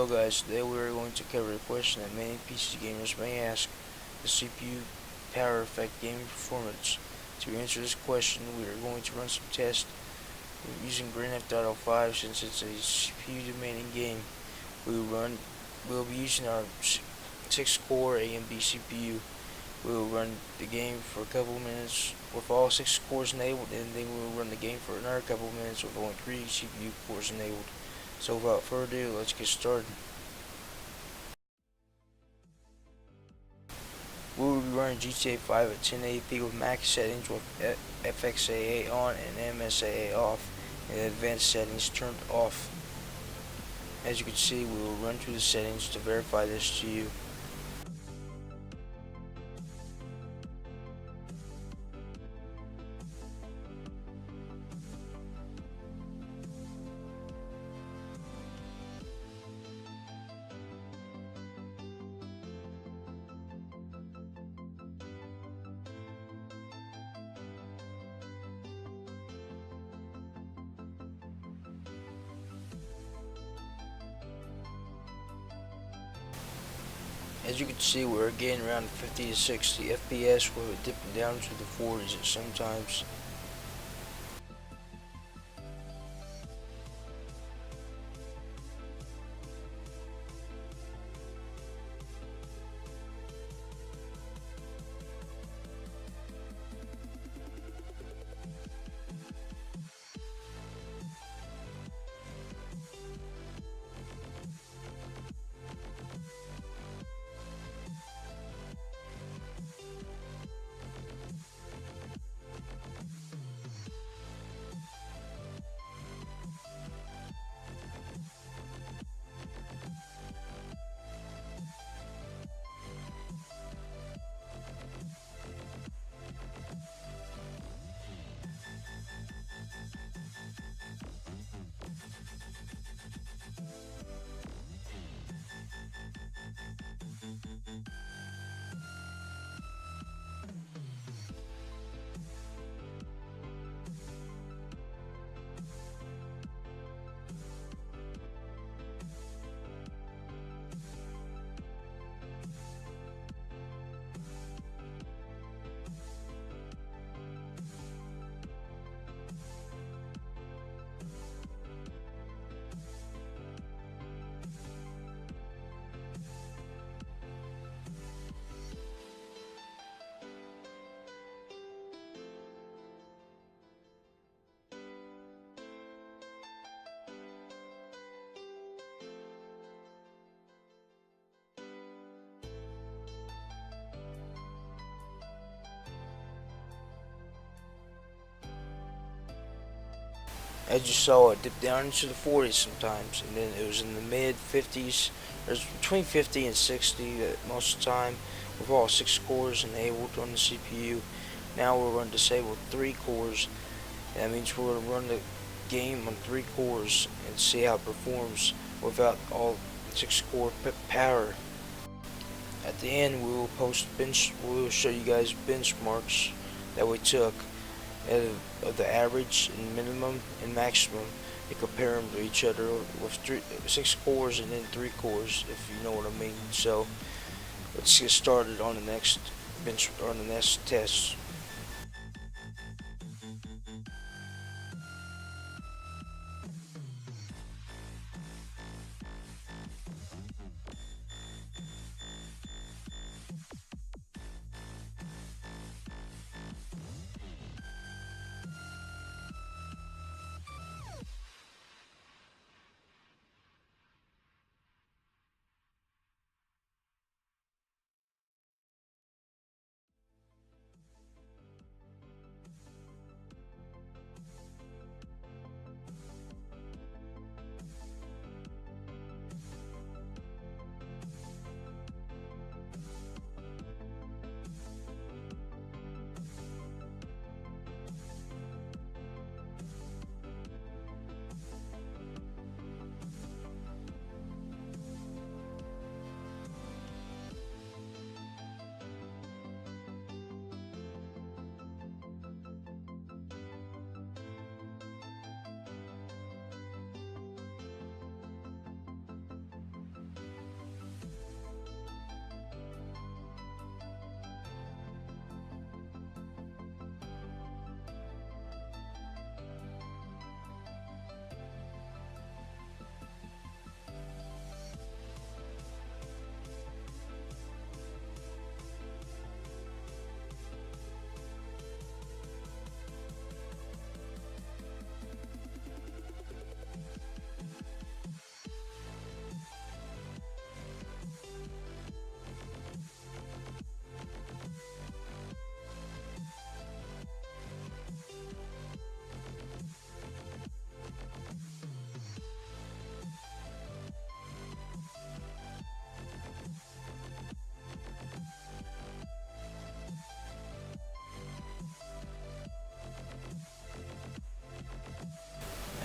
Hello guys, today we are going to cover a question that many PC gamers may ask: the CPU power affect gaming performance? To answer this question, we are going to run some tests using Grand Theft Auto 5 since it's a CPU demanding game. We'll be using our 6-core AMD CPU. We will run the game for a couple of minutes with all 6 cores enabled, and then we will run the game for another couple of minutes with only 3 CPU cores enabled. So without further ado, let's get started. We will be running GTA 5 at 1080p with max settings with FXAA on and MSAA off, and advanced settings turned off. As you can see, we will run through the settings to verify this to you. As you can see, we're getting around 50 to 60 FPS with it dipping down to the 40s at sometimes. As you saw, it dipped down into the 40s sometimes, and then it was in the mid 50s. There's between 50 and 60 most of the time, with all 6 cores enabled on the CPU. Now we're going to disable 3 cores. That means we're going to run the game on 3 cores and see how it performs without all 6 core power. At the end, we will show you guys benchmarks that we took of the average and minimum and maximum, and compare them to each other with 6 cores and then 3 cores, if you know what I mean. So let's get started on the next test.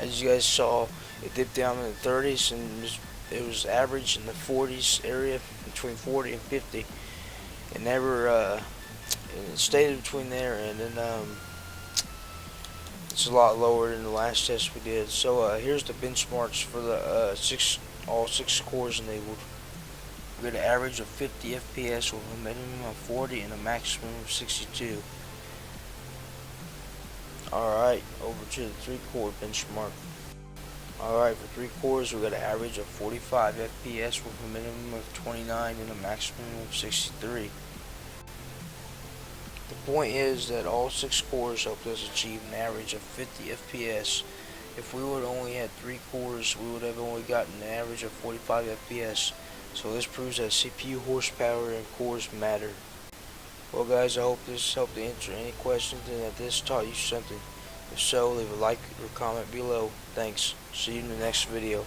As you guys saw, it dipped down in the 30s and it was average in the 40s area, between 40 and 50. It never, it stayed between there, and then it's a lot lower than the last test we did. So here's the benchmarks for the all six cores enabled. We got an average of 50 FPS with a minimum of 40 and a maximum of 62. Alright, over to the 3-core benchmark. Alright, for 3 cores we got an average of 45 FPS with a minimum of 29 and a maximum of 63. The point is that all 6 cores helped us achieve an average of 50 FPS. If we would only had 3 cores, we would have only gotten an average of 45 FPS. So this proves that CPU horsepower and cores matter. Well guys, I hope this helped to answer any questions and that this taught you something. If so, leave a like or comment below. Thanks. See you in the next video.